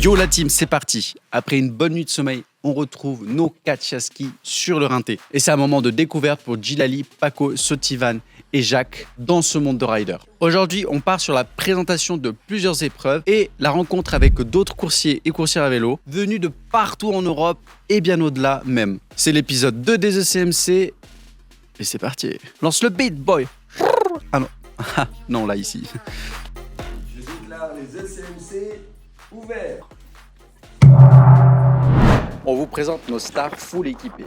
Yo la team, c'est parti. Après une bonne nuit de sommeil, on retrouve nos 4 chaskis sur le rinté. Et c'est un moment de découverte pour Djilali, Paco, Sotivan et Jacques dans ce monde de rider. Aujourd'hui, on part sur la présentation de plusieurs épreuves et la rencontre avec d'autres coursiers et coursières à vélo venus de partout en Europe et bien au-delà même. C'est l'épisode 2 des ECMC et c'est parti. Lance le beat, boy. Ah non, non là ici. Je déclare les ECMC ouverts. On vous présente nos stars full équipées.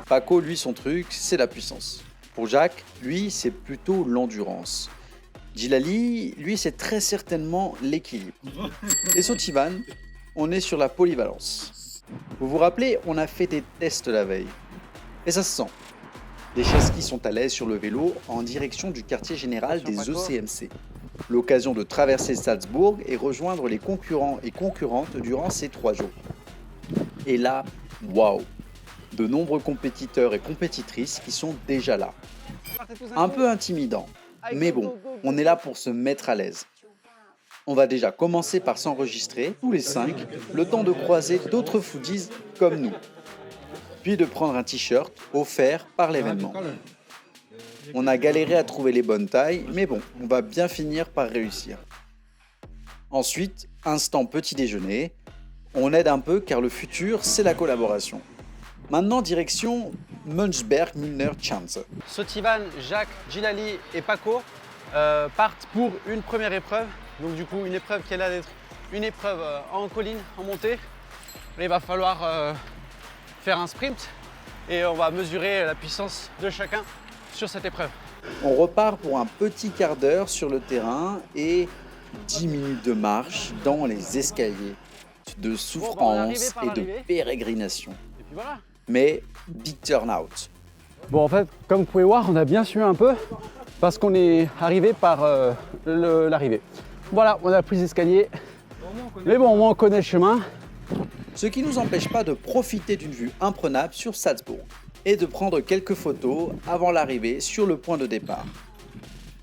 Paco, lui, son truc, c'est la puissance. Pour Jacques, lui, c'est plutôt l'endurance. Djilali, lui, c'est très certainement l'équilibre. Et Sotivan, on est sur la polyvalence. Vous vous rappelez, on a fait des tests la veille. Et ça se sent. Les chaskis sont à l'aise sur le vélo en direction du quartier général des ECMC. L'occasion de traverser Salzbourg et rejoindre les concurrents et concurrentes durant ces 3 jours. Et là, waouh! De nombreux compétiteurs et compétitrices qui sont déjà là. Un peu intimidant, mais bon, on est là pour se mettre à l'aise. On va déjà commencer par s'enregistrer, tous les 5, le temps de croiser d'autres foodies comme nous. Puis de prendre un t-shirt offert par l'événement. On a galéré à trouver les bonnes tailles, mais bon, on va bien finir par réussir. Ensuite, instant petit déjeuner. On aide un peu car le futur, c'est la collaboration. Maintenant, direction Münchberg Müllner Chance. Sotivan, Jacques, Djilali et Paco partent pour une première épreuve. Donc du coup, une épreuve qui est là d'être une épreuve en colline, en montée. Là, il va falloir faire un sprint et on va mesurer la puissance de chacun sur cette épreuve. On repart pour un petit quart d'heure sur le terrain et 10 minutes de marche dans les escaliers, de souffrance et de pérégrination. Et puis voilà. Mais big turnout. Bon, en fait, comme vous pouvez voir, on a bien suivi un peu parce qu'on est arrivé par l'arrivée. Voilà, on a pris les escaliers. Mais bon, au moins on connaît le chemin. Ce qui ne nous empêche pas de profiter d'une vue imprenable sur Salzbourg et de prendre quelques photos avant l'arrivée sur le point de départ.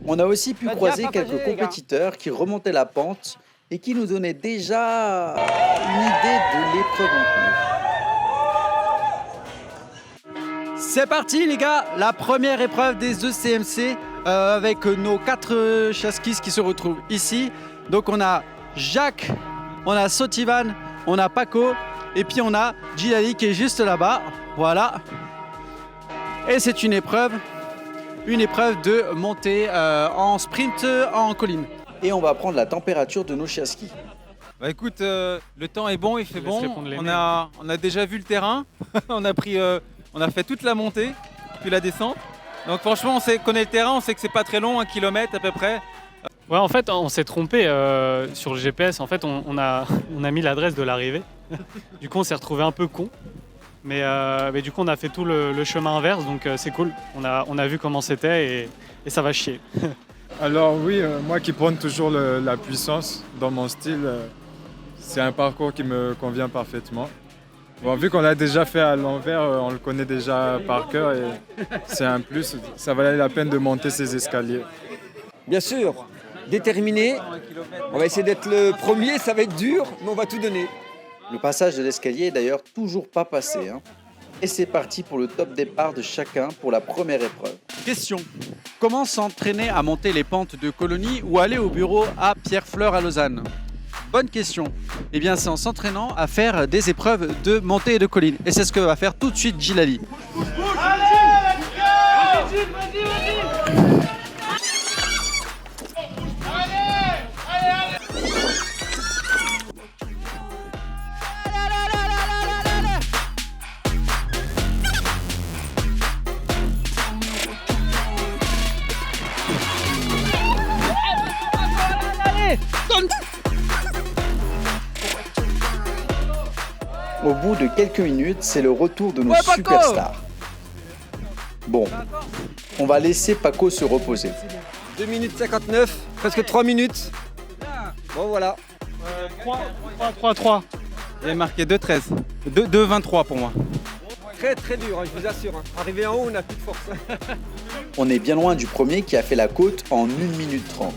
On a aussi pu croiser quelques compétiteurs qui remontaient la pente et qui nous donnaient déjà une idée de l'épreuve en cours. C'est parti les gars, la première épreuve des ECMC avec nos 4 chaskis qui se retrouvent ici. Donc on a Jacques, on a Sotivan, on a Paco et puis on a Djilali qui est juste là-bas. Voilà. Et c'est une épreuve de montée en sprint en colline. Et on va prendre la température de nos chaskis. Bah écoute, le temps est bon, il fait bon. On a déjà vu le terrain. on a fait toute la montée, puis la descente. Donc franchement, on connaît le terrain, on sait que c'est pas très long, 1 kilomètre à peu près. Ouais, en fait, on s'est trompé sur le GPS. En fait, on a mis l'adresse de l'arrivée. Du coup, on s'est retrouvé un peu con. Mais du coup, on a fait tout le chemin inverse, donc c'est cool. On a vu comment c'était et ça va chier. Alors oui, moi qui prône toujours la puissance dans mon style, c'est un parcours qui me convient parfaitement. Bon, vu qu'on l'a déjà fait à l'envers, on le connaît déjà par cœur et c'est un plus. Ça valait la peine de monter ces escaliers. Bien sûr, déterminé. On va essayer d'être le premier, ça va être dur, mais on va tout donner. Le passage de l'escalier est d'ailleurs toujours pas passé. Et c'est parti pour le top départ de chacun pour la première épreuve. Question. Comment s'entraîner à monter les pentes de Colonie ou aller au bureau à Pierrefleur à Lausanne? Bonne question. Eh bien, c'est en s'entraînant à faire des épreuves de montée et de colline. Et c'est ce que va faire tout de suite Djilali. Au bout de quelques minutes, c'est le retour de nos superstars. Bon, on va laisser Paco se reposer. 2 minutes 59, presque 3 minutes. Bon voilà. 3. Il est marqué 2,13. 2,23 pour moi. Très très dur, je vous assure. Arrivé en haut, on n'a plus de force. On est bien loin du premier qui a fait la côte en 1 minute 30.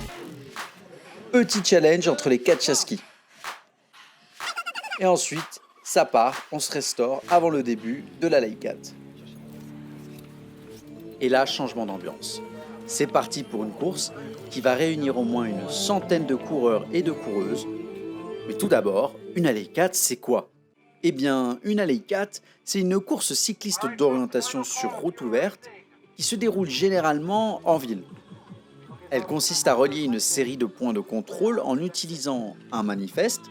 Petit challenge entre les 4 chaskis. Et ensuite, ça part, on se restaure avant le début de la Lake 4. Et là, changement d'ambiance. C'est parti pour une course qui va réunir au moins une centaine de coureurs et de coureuses. Mais tout d'abord, une Lake 4, c'est quoi ? Eh bien, une Lake 4, c'est une course cycliste d'orientation sur route ouverte qui se déroule généralement en ville. Elle consiste à relier une série de points de contrôle en utilisant un manifeste,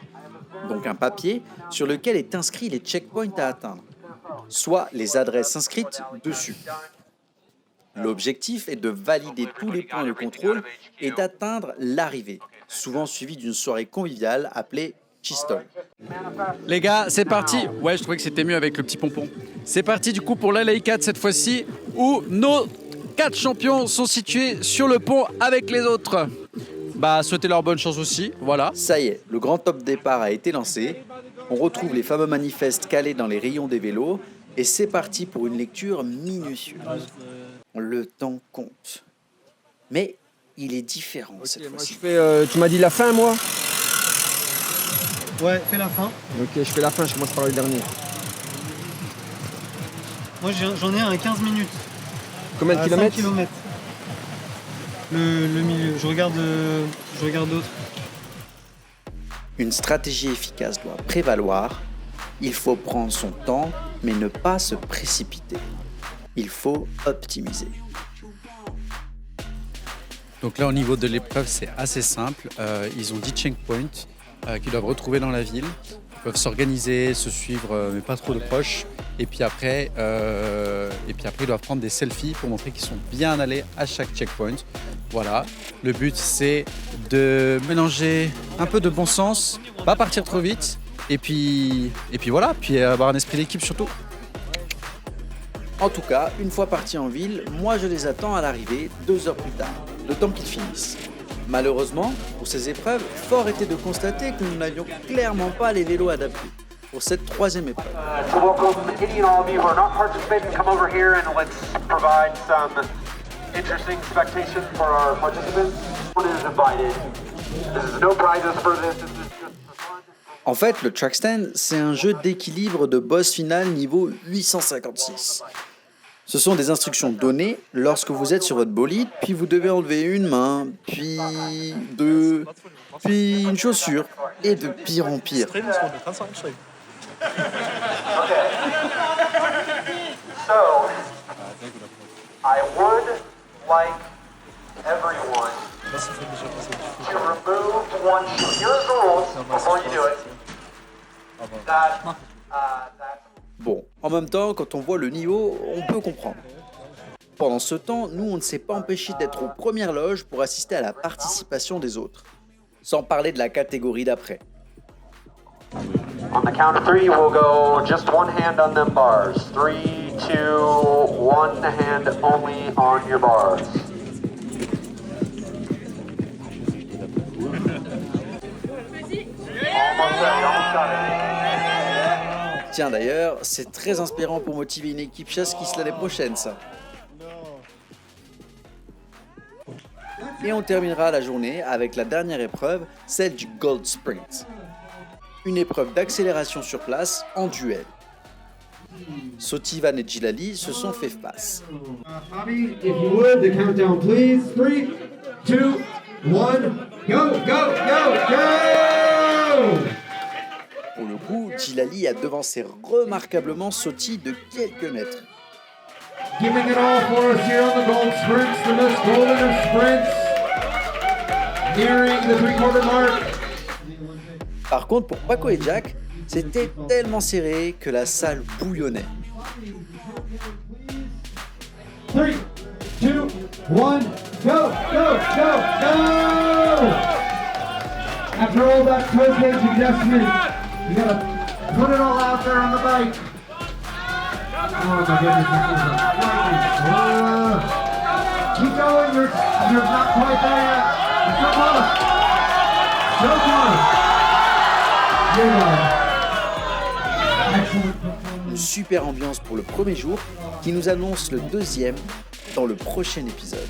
donc un papier, sur lequel est inscrit les checkpoints à atteindre, soit les adresses inscrites dessus. L'objectif est de valider tous les points de contrôle et d'atteindre l'arrivée, souvent suivie d'une soirée conviviale appelée Chistol. Les gars, c'est parti. Ouais, je trouvais que c'était mieux avec le petit pompon. C'est parti du coup pour la Lake 4 cette fois-ci, où nos 4 champions sont situés sur le pont avec les autres. Bah, souhaitez leur bonne chance aussi, voilà. Ça y est, le grand top départ a été lancé. On retrouve les fameux manifestes calés dans les rayons des vélos et c'est parti pour une lecture minutieuse. Le temps compte. Mais il est différent cette fois-ci. Tu m'as dit la fin, moi ? Ouais, fais la fin. Ok, je fais la fin, je commence par le dernier. Moi j'en ai un à 15 minutes. Combien de à kilomètres 5 km. Le milieu, je regarde d'autres. Une stratégie efficace doit prévaloir. Il faut prendre son temps, mais ne pas se précipiter. Il faut optimiser. Donc là, au niveau de l'épreuve, c'est assez simple. Ils ont 10 checkpoints qu'ils doivent retrouver dans la ville. Ils peuvent s'organiser, se suivre, mais pas trop de proches. Et puis après, ils doivent prendre des selfies pour montrer qu'ils sont bien allés à chaque checkpoint. Voilà. Le but, c'est de mélanger un peu de bon sens, pas partir trop vite, et puis voilà, puis avoir un esprit d'équipe surtout. En tout cas, une fois partis en ville, moi je les attends à l'arrivée 2 heures plus tard, le temps qu'ils finissent. Malheureusement, pour ces épreuves, fort était de constater que nous n'avions clairement pas les vélos adaptés pour cette 3e épreuve. To welcome any and all of you who are not participating, come over here and let's provide some interesting expectation for our participants. Everyone is invited. There's no prizes for this. This is just for fun. En fait, le track stand, c'est un jeu d'équilibre de boss final niveau 856. Ce sont des instructions données lorsque vous êtes sur votre bolide, puis vous devez enlever une main, puis 2, puis une chaussure, et de pire en pire. Okay. So, I would like everyone to remove one shoe. Here's the rules before you do it. That's Bon, en même temps, quand on voit le niveau, on peut comprendre. Pendant ce temps, nous, on ne s'est pas empêché d'être aux premières loges pour assister à la participation des autres. Sans parler de la catégorie d'après. on the count of 3, we'll go just one hand on them bars. 3, 2, 1 hand only on your bars. Almost there, almost got it. Tiens d'ailleurs, c'est très inspirant pour motiver une équipe chasse-kiss l'année prochaine, ça. Et on terminera la journée avec la dernière épreuve, celle du Gold Sprint. Une épreuve d'accélération sur place en duel. Sotivan et Djilali se sont fait face. Bobby, if you would, the countdown please. 3, 2, 1, go, go, go, go! Pour le coup, Djilali a devancé remarquablement Soti de quelques mètres. Giving it all for us here on the Gold Sprints, the most golden of sprints. Nearing the 3/4 mark. Par contre, pour Paco et Jack, c'était tellement serré que la salle bouillonnait. 3, 2, 1, go, go, go, go! After all that toe cage adjustment, you gotta put it all out there on the bike. Oh my goodness, this is a frightening. Keep going, you're not quite there yet. You're so close. So close. You're done. Excellent. Une super ambiance pour le premier jour qui nous annonce le deuxième dans le prochain épisode.